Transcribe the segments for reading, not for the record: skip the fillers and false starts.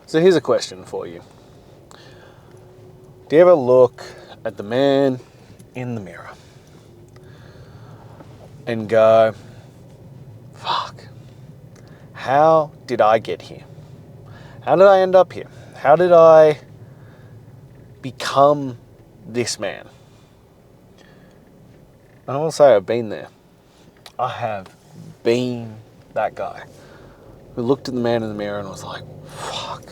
So here's a question for you. Do you ever look at the man in the mirror and go, fuck, how did I get here? How did I end up here? How did I become this man? And I will say I've been there. I have been that guy who looked at the man in the mirror and was like, fuck,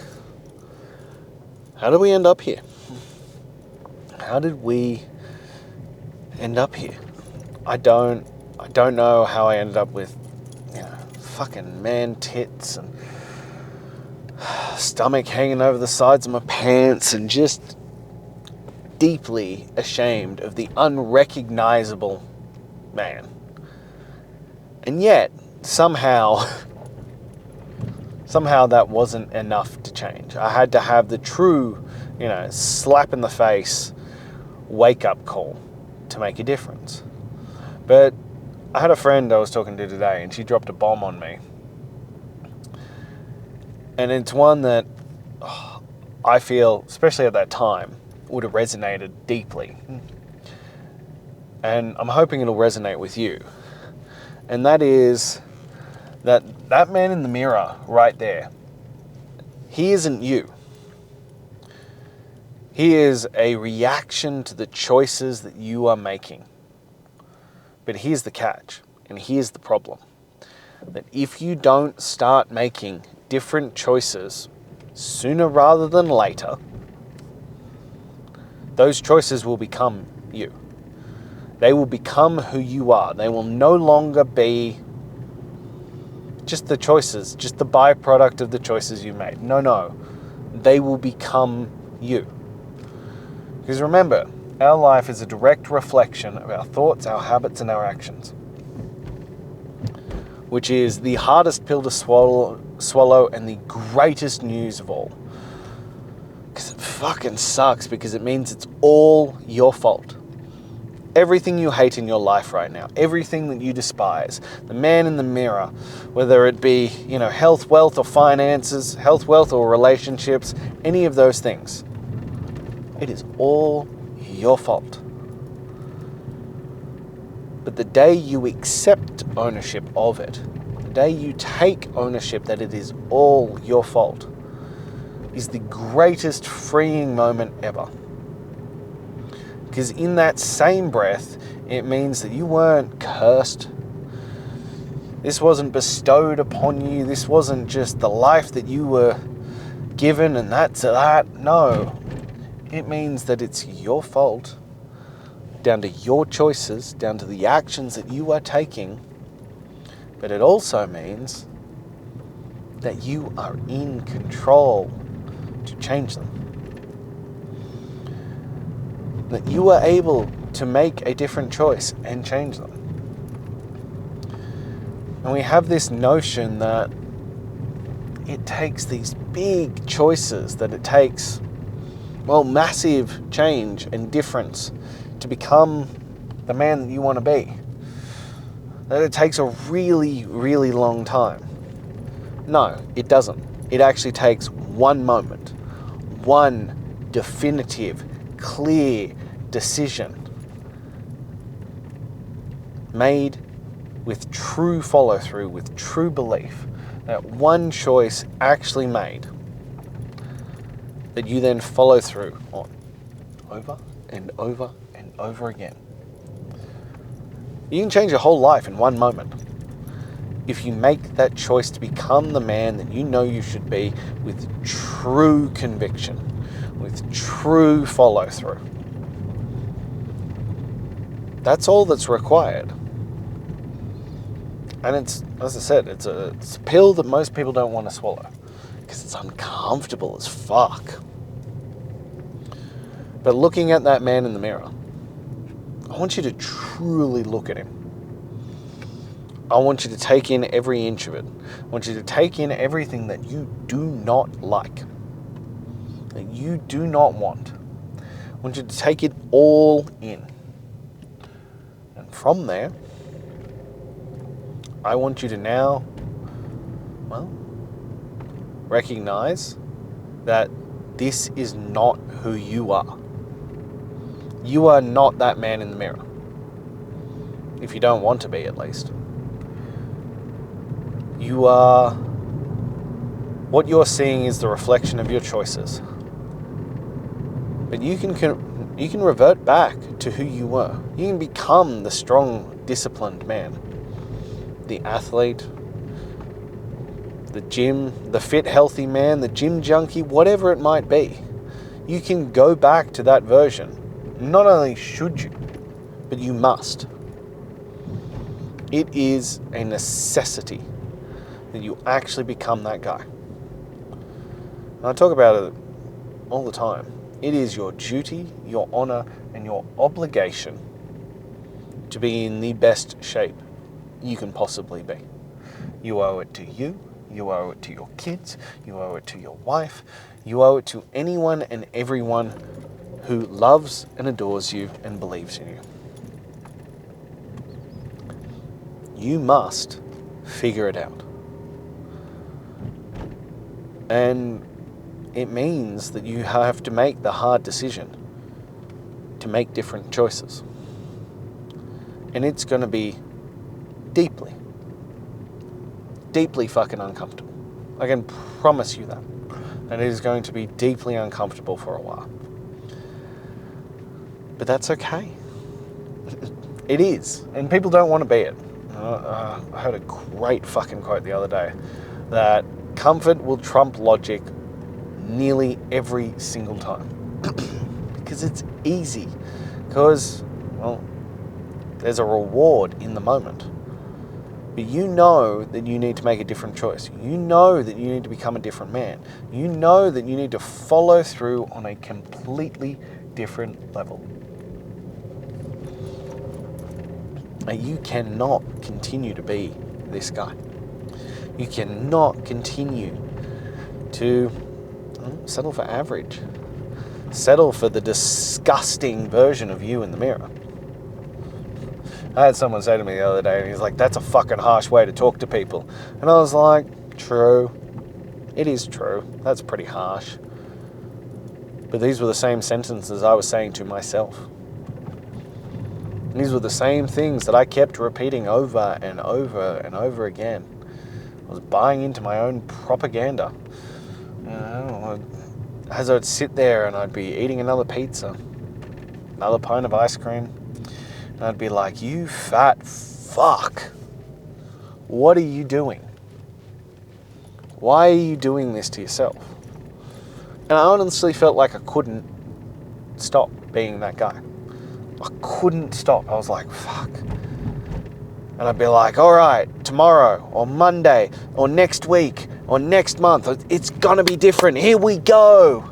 how did we end up here? How did we end up here? I don't know how I ended up with, fucking man tits and stomach hanging over the sides of my pants and just deeply ashamed of the unrecognizable man. And yet, somehow that wasn't enough to change. I had to have the true, slap in the face wake-up call to make a difference. But I had a friend I was talking to today, and she dropped a bomb on me. And it's one that I feel, especially at that time, would have resonated deeply. And I'm hoping it'll resonate with you. And that is that man in the mirror right there, he isn't you. He is a reaction to the choices that you are making. But here's the catch, and here's the problem. That if you don't start making different choices sooner rather than later, those choices will become you. They will become who you are. They will no longer be just the choices, just the byproduct of the choices you made. No. They will become you. Because remember, our life is a direct reflection of our thoughts, our habits, and our actions. Which is the hardest pill to swallow and the greatest news of all. Because it fucking sucks, because it means it's all your fault. Everything you hate in your life right now, everything that you despise, the man in the mirror, whether it be, health, wealth, or finances, health, wealth, or relationships, any of those things, it is all your fault. But the day you accept ownership of it, the day you take ownership that it is all your fault, is the greatest freeing moment ever. Because in that same breath, it means that you weren't cursed. This wasn't bestowed upon you. This wasn't just the life that you were given and that's that. No. It means that it's your fault, down to your choices, down to the actions that you are taking. But it also means that you are in control to change them. That you are able to make a different choice and change them. And we have this notion that it takes these big choices, that it takes, massive change and difference to become the man that you want to be. That it takes a really, really long time. No, it doesn't. It actually takes one moment, one definitive, clear decision made with true follow-through, with true belief, that one choice actually made, that you then follow through on over and over and over again. You can change your whole life in one moment if you make that choice to become the man that you know you should be, with true conviction, with true follow-through. That's all that's required. And it's, as I said, it's a pill that most people don't want to swallow because it's uncomfortable as fuck. But looking at that man in the mirror, I want you to truly look at him. I want you to take in every inch of it. I want you to take in everything that you do not like, that you do not want. I want you to take it all in. And from there, I want you to now, recognize that this is not who you are. You are not that man in the mirror. If you don't want to be, at least. You are... What you're seeing is the reflection of your choices. But you can revert back to who you were. You can become the strong, disciplined man. The athlete, the gym, the fit, healthy man, the gym junkie, whatever it might be. You can go back to that version. Not only should you, but you must. It is a necessity that you actually become that guy. And I talk about it all the time. It is your duty, your honor, and your obligation to be in the best shape you can possibly be. You owe it to you. You owe it to your kids. You owe it to your wife. You owe it to anyone and everyone who loves and adores you and believes in you. You must figure it out. And it means that you have to make the hard decision to make different choices. And it's going to be deeply, deeply fucking uncomfortable. I can promise you that. And it is going to be deeply uncomfortable for a while. But that's okay. It is. And people don't want to be it. I heard a great fucking quote the other day that comfort will trump logic nearly every single time. Because it's easy. Because, well, there's a reward in the moment. But you know that you need to make a different choice. You know that you need to become a different man. You know that you need to follow through on a completely different level. And you cannot continue to be this guy. You cannot continue to settle for average. Settle for the disgusting version of you in the mirror. I had someone say to me the other day, and he's like, that's a fucking harsh way to talk to people. And I was like, true. It is true. That's pretty harsh. But these were the same sentences I was saying to myself. These were the same things that I kept repeating over and over and over again. I was buying into my own propaganda. You know, as I'd sit there and I'd be eating another pizza, another pint of ice cream, and I'd be like, you fat fuck. What are you doing? Why are you doing this to yourself? And I honestly felt like I couldn't stop being that guy. I couldn't stop. I was like, fuck. And I'd be like, all right, tomorrow or Monday or next week or next month, it's going to be different. Here we go.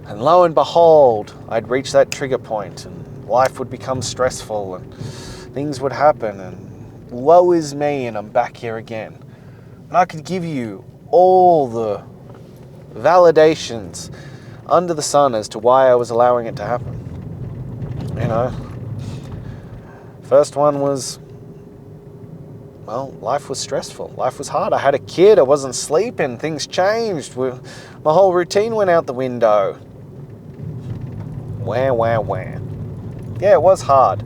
And lo and behold, I'd reach that trigger point and life would become stressful and things would happen and woe is me and I'm back here again. And I could give you all the validations under the sun as to why I was allowing it to happen. You know, first one was, well, life was stressful. Life was hard. I had a kid. I wasn't sleeping. Things changed. My whole routine went out the window. Wah, wah, wah. Yeah, it was hard.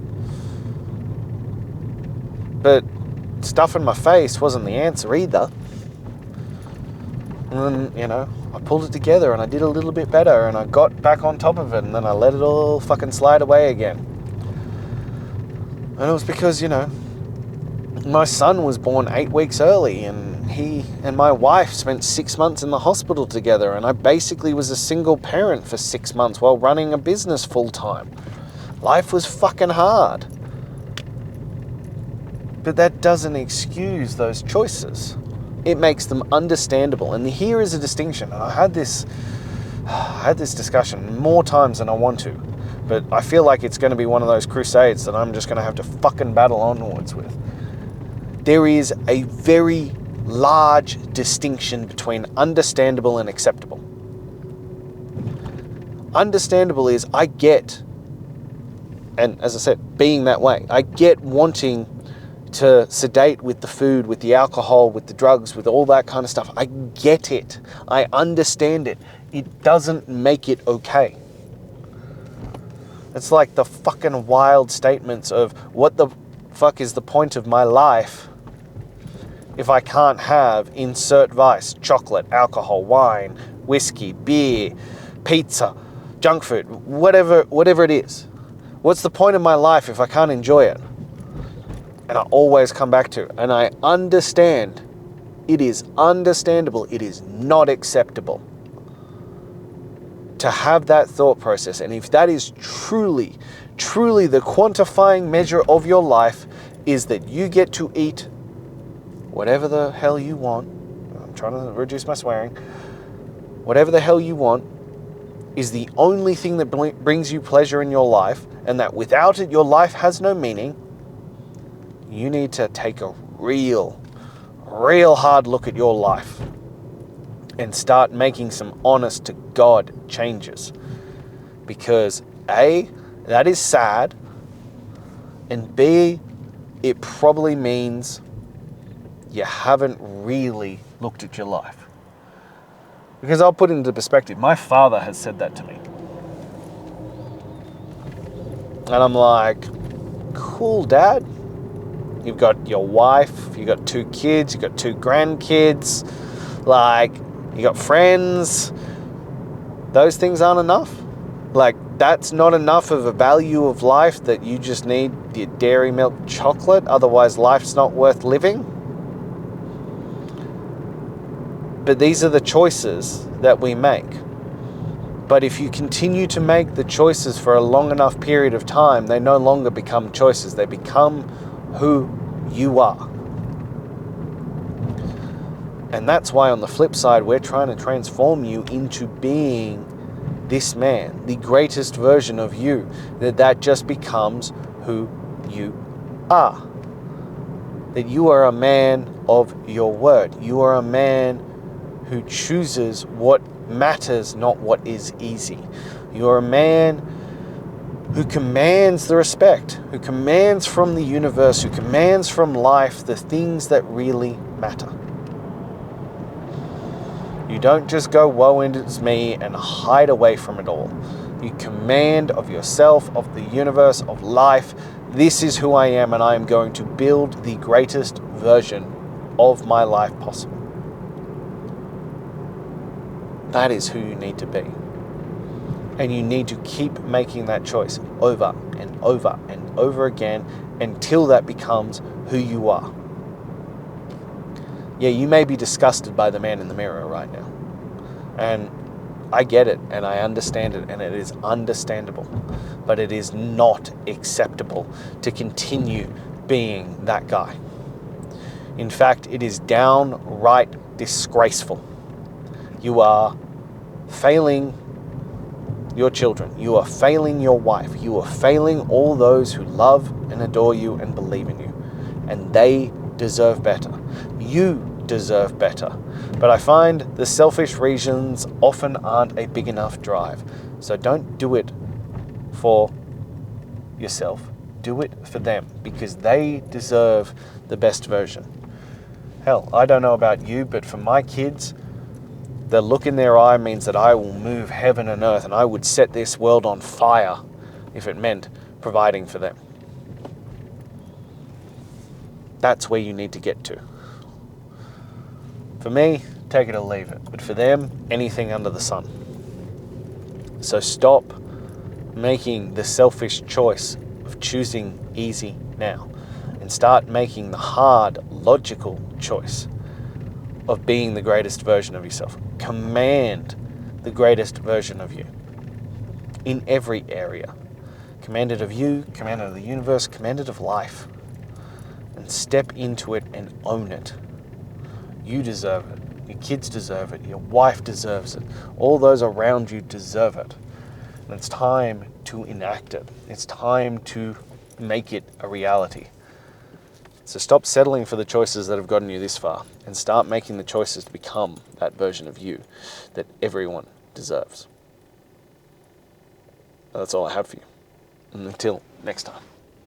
But stuff in my face wasn't the answer either. And then, you know, I pulled it together and I did a little bit better and I got back on top of it and then I let it all fucking slide away again. And it was because, you know, my son was born 8 weeks early and he and my wife spent 6 months in the hospital together and I basically was a single parent for 6 months while running a business full time. Life was fucking hard. But that doesn't excuse those choices. It makes them understandable. And here is a distinction. And I had this discussion more times than I want to. But I feel like it's going to be one of those crusades that I'm just going to have to fucking battle onwards with. There is a very large distinction between understandable and acceptable. Understandable is I get, and as I said, being that way. I get wanting to sedate with the food, with the alcohol, with the drugs, with all that kind of stuff. I get it. I understand it. It doesn't make it okay. It's like the fucking wild statements of, what the fuck is the point of my life if I can't have insert vice, chocolate, alcohol, wine, whiskey, beer, pizza, junk food, whatever it is. What's the point of my life if I can't enjoy it? And I always come back to, and I understand, it is understandable, it is not acceptable to have that thought process. And if that is truly the quantifying measure of your life, is that you get to eat whatever the hell you want, I'm trying to reduce my swearing, whatever the hell you want, is the only thing that brings you pleasure in your life, and that without it your life has no meaning, you need to take a real hard look at your life and start making some honest to God changes. Because A, that is sad, and B, it probably means you haven't really looked at your life. Because I'll put it into perspective, my father has said that to me. And I'm like, cool, Dad. You've got your wife, you've got 2 kids, you've got 2 grandkids, like, you got friends. Those things aren't enough. Like, that's not enough of a value of life that you just need your dairy milk chocolate, otherwise life's not worth living. But these are the choices that we make. But if you continue to make the choices for a long enough period of time, they no longer become choices. They become who you are. And that's why on the flip side, we're trying to transform you into being this man, the greatest version of you, that just becomes who you are. That you are a man of your word. You are a man who chooses what matters, not what is easy. You are a man who commands the respect, who commands from the universe, who commands from life the things that really matter. You don't just go, woe is me, and hide away from it all. You command of yourself, of the universe, of life. This is who I am, and I am going to build the greatest version of my life possible. That is who you need to be. And you need to keep making that choice over and over and over again until that becomes who you are. Yeah, you may be disgusted by the man in the mirror right now. And I get it, and I understand it, and it is understandable. But it is not acceptable to continue being that guy. In fact, it is downright disgraceful. You are failing your children. You are failing your wife. You are failing all those who love and adore you and believe in you. And they deserve better. You deserve better. But I find the selfish reasons often aren't a big enough drive. So don't do it for yourself. Do it for them, because they deserve the best version. Hell, I don't know about you, but for my kids, the look in their eye means that I will move heaven and earth, and I would set this world on fire if it meant providing for them. That's where you need to get to. For me, take it or leave it. But for them, anything under the sun. So stop making the selfish choice of choosing easy now, and start making the hard, logical choice of being the greatest version of yourself. Command the greatest version of you in every area. Command it of you, command it of the universe, command it of life. And step into it and own it. You deserve it. Your kids deserve it. Your wife deserves it. All those around you deserve it. And it's time to enact it. It's time to make it a reality. So stop settling for the choices that have gotten you this far, and start making the choices to become that version of you that everyone deserves. That's all I have for you. And until next time.